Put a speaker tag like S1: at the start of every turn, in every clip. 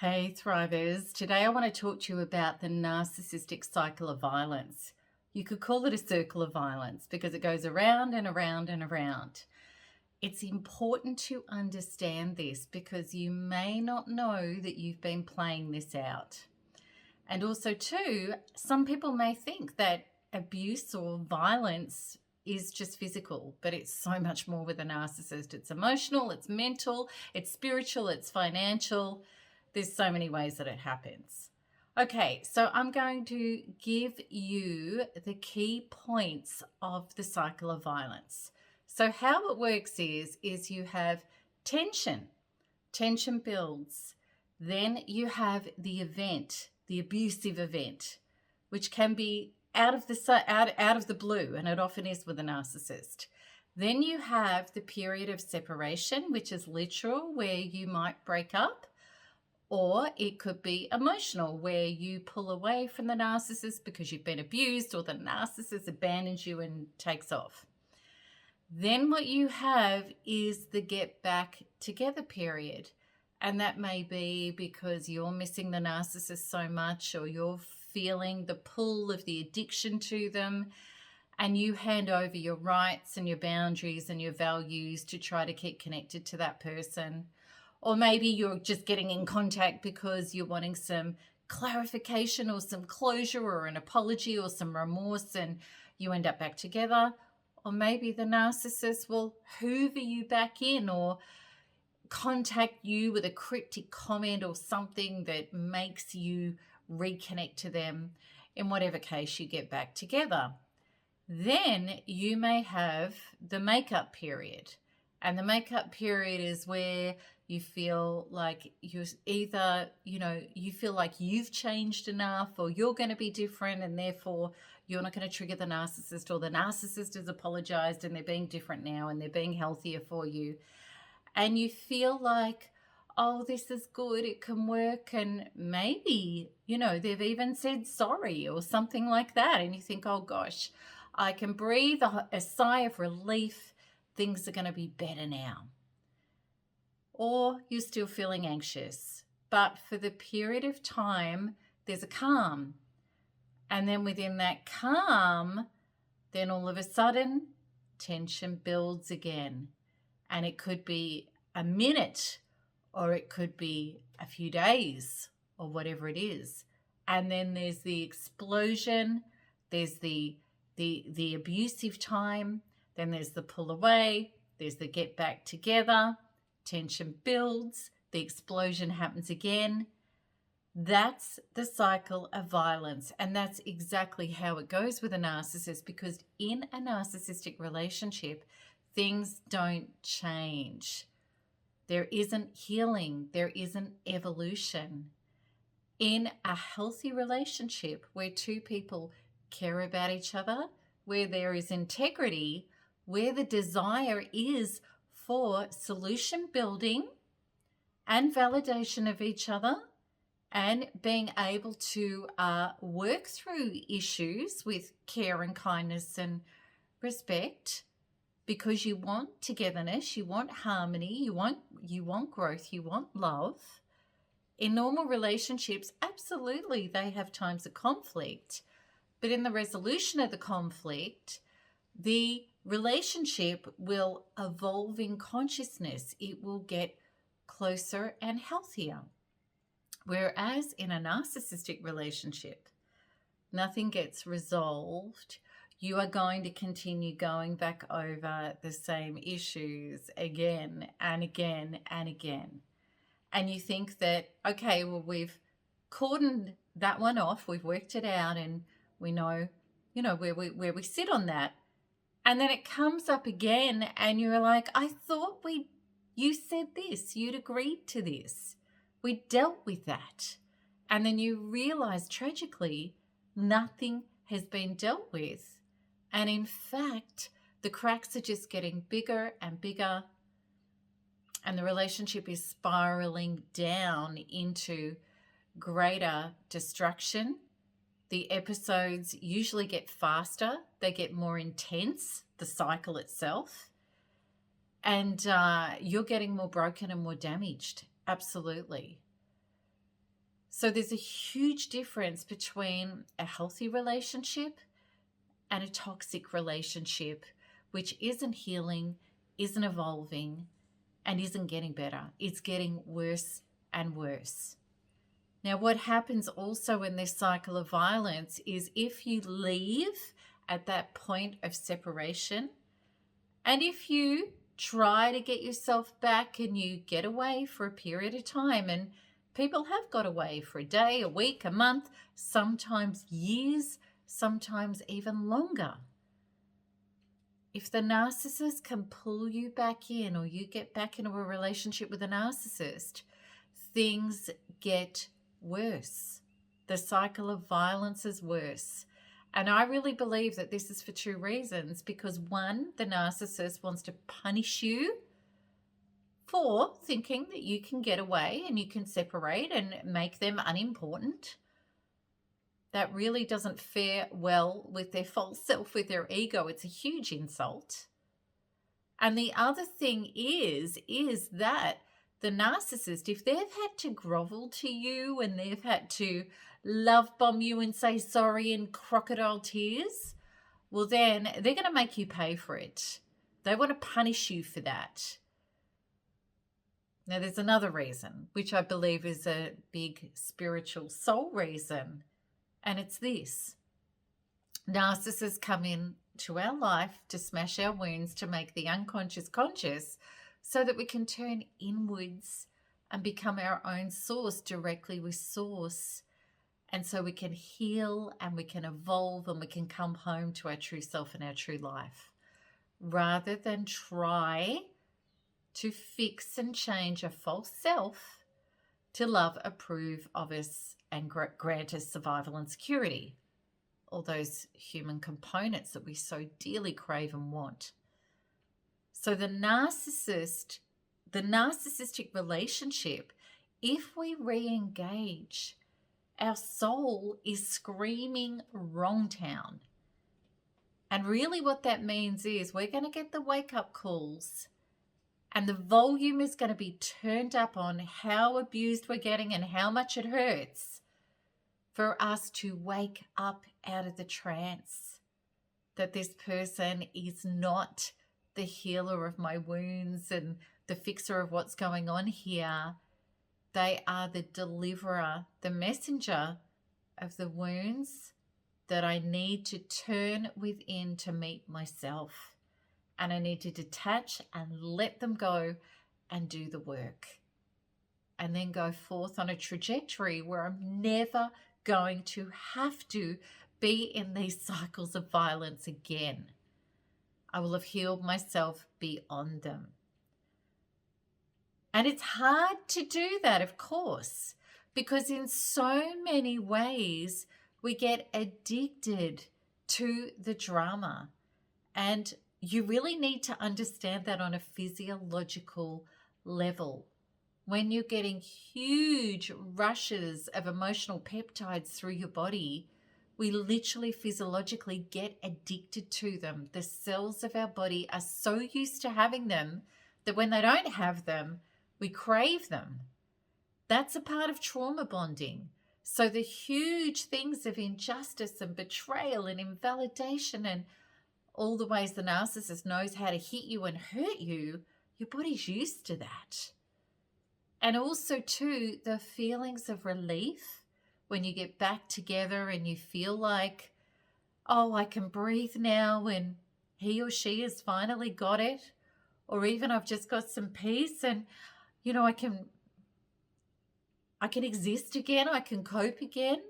S1: Hey Thrivers, today I want to talk to you about the narcissistic cycle of violence. You could call it a circle of violence because it goes around and around and around. It's important to understand this because you may not know that you've been playing this out. And also too, some people may think that abuse or violence is just physical, but it's so much more with a narcissist. It's emotional, it's mental, it's spiritual, it's financial. There's so many ways that it happens. Okay, so I'm going to give you the key points of the cycle of violence. So how it works is you have tension. Tension builds. Then you have the event, the abusive event, which can be out of the blue, and it often is with a narcissist. Then you have the period of separation, which is literal, where you might break up. Or it could be emotional, where you pull away from the narcissist because you've been abused or the narcissist abandons you and takes off. Then what you have is the get back together period. And that may be because you're missing the narcissist so much, or you're feeling the pull of the addiction to them, and you hand over your rights and your boundaries and your values to try to keep connected to that person. Or maybe you're just getting in contact because you're wanting some clarification or some closure or an apology or some remorse, and you end up back together. Or maybe the narcissist will hoover you back in or contact you with a cryptic comment or something that makes you reconnect to them. In whatever case, you get back together. Then you may have the makeup period. And the makeup period is where you feel like you're either, you feel like you've changed enough, or you're going to be different, and therefore you're not going to trigger the narcissist, or the narcissist has apologized and they're being different now and they're being healthier for you. And you feel like, oh, this is good, it can work. And maybe, they've even said sorry or something like that. And you think, oh gosh, I can breathe a sigh of relief. Things are going to be better now. Or you're still feeling anxious, but for the period of time, there's a calm. And then within that calm, then all of a sudden, tension builds again. And it could be a minute, or it could be a few days, or whatever it is. And then there's the explosion, there's the abusive time, then there's the pull away, there's the get back together. Tension builds, the explosion happens again. That's the cycle of violence. And that's exactly how it goes with a narcissist, because in a narcissistic relationship, things don't change. There isn't healing. There isn't evolution. In a healthy relationship where two people care about each other, where there is integrity, where the desire is for solution building and validation of each other, and being able to work through issues with care and kindness and respect, because you want togetherness, you want harmony, you want growth, you want love. In normal relationships, absolutely, they have times of conflict, but in the resolution of the conflict, the relationship will evolve in consciousness. It will get closer and healthier. Whereas in a narcissistic relationship, nothing gets resolved. You are going to continue going back over the same issues again and again and again. And you think that, okay, well, we've cordoned that one off, we've worked it out, and we know, where we sit on that. And then it comes up again and you're like, I thought you said this, you'd agreed to this. We dealt with that. And then you realize tragically, nothing has been dealt with. And in fact, the cracks are just getting bigger and bigger. And the relationship is spiraling down into greater destruction. The episodes usually get faster. They get more intense, the cycle itself. And you're getting more broken and more damaged. Absolutely. So there's a huge difference between a healthy relationship and a toxic relationship, which isn't healing, isn't evolving, and isn't getting better. It's getting worse and worse. Now, what happens also in this cycle of violence is if you leave at that point of separation, and if you try to get yourself back and you get away for a period of time, and people have got away for a day, a week, a month, sometimes years, sometimes even longer. If the narcissist can pull you back in, or you get back into a relationship with a narcissist, things get worse. The cycle of violence is worse. And I really believe that this is for two reasons. Because one, the narcissist wants to punish you for thinking that you can get away and you can separate and make them unimportant. That really doesn't fare well with their false self, with their ego. It's a huge insult. And the other thing is that the narcissist, if they've had to grovel to you and they've had to love bomb you and say sorry in crocodile tears, well, then they're going to make you pay for it. They want to punish you for that. Now, there's another reason, which I believe is a big spiritual soul reason, and it's this. Narcissists come into our life to smash our wounds, to make the unconscious conscious, so that we can turn inwards and become our own source directly with source. And so we can heal and we can evolve and we can come home to our true self and our true life, rather than try to fix and change a false self to love, approve of us, and grant us survival and security. All those human components that we so dearly crave and want. So the narcissistic relationship, if we re-engage, our soul is screaming wrong town. And really what that means is we're going to get the wake-up calls, and the volume is going to be turned up on how abused we're getting and how much it hurts, for us to wake up out of the trance that this person is not the healer of my wounds and the fixer of what's going on here. They are the deliverer, the messenger of the wounds that I need to turn within to meet myself. And I need to detach and let them go and do the work. And then go forth on a trajectory where I'm never going to have to be in these cycles of violence again. I will have healed myself beyond them. And it's hard to do that, of course, because in so many ways we get addicted to the drama. And you really need to understand that on a physiological level. When you're getting huge rushes of emotional peptides through your body, we literally physiologically get addicted to them. The cells of our body are so used to having them that when they don't have them, we crave them. That's a part of trauma bonding. So the huge things of injustice and betrayal and invalidation and all the ways the narcissist knows how to hit you and hurt you, your body's used to that. And also too, the feelings of relief when you get back together and you feel like, oh, I can breathe now and he or she has finally got it. Or even I've just got some peace and, you know, I can exist again. I can cope again.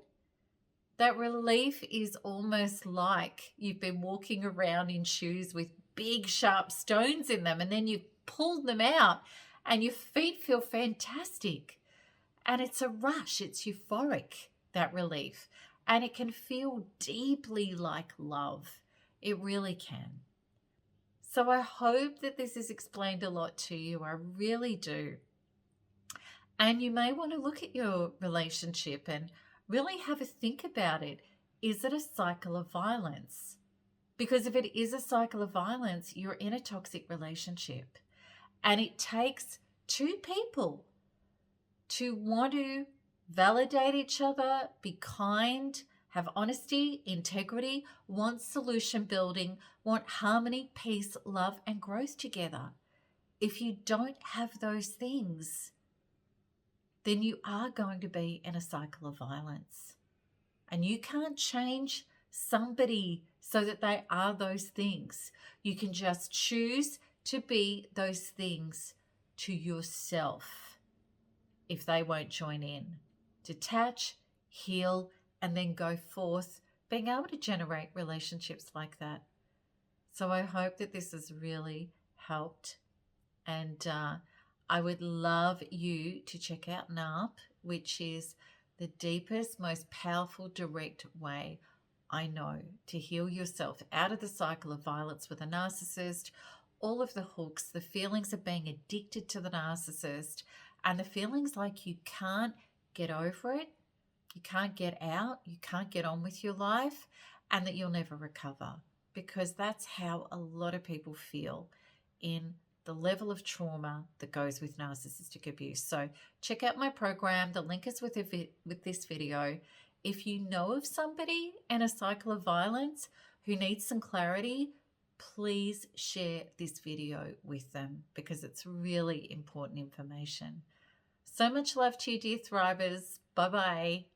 S1: That relief is almost like you've been walking around in shoes with big sharp stones in them, and then you've pulled them out and your feet feel fantastic. And it's a rush. It's euphoric, that relief. And it can feel deeply like love. It really can. So I hope that this has explained a lot to you. I really do. And you may want to look at your relationship and really have a think about it. Is it a cycle of violence? Because if it is a cycle of violence, you're in a toxic relationship. And it takes two people to want to validate each other, be kind, have honesty, integrity, want solution building, want harmony, peace, love, and growth together. If you don't have those things, then you are going to be in a cycle of violence. And you can't change somebody so that they are those things. You can just choose to be those things to yourself if they won't join in. Detach, heal, and then go forth, being able to generate relationships like that. So I hope that this has really helped. And I would love you to check out NARP, which is the deepest, most powerful, direct way I know to heal yourself out of the cycle of violence with a narcissist, all of the hooks, the feelings of being addicted to the narcissist, and the feelings like you can't get over it, you can't get out, you can't get on with your life, and that you'll never recover. Because that's how a lot of people feel in the level of trauma that goes with narcissistic abuse. So check out my program. The link is with this video. If you know of somebody in a cycle of violence who needs some clarity, please share this video with them because it's really important information. So much love to you, dear Thrivers. Bye-bye.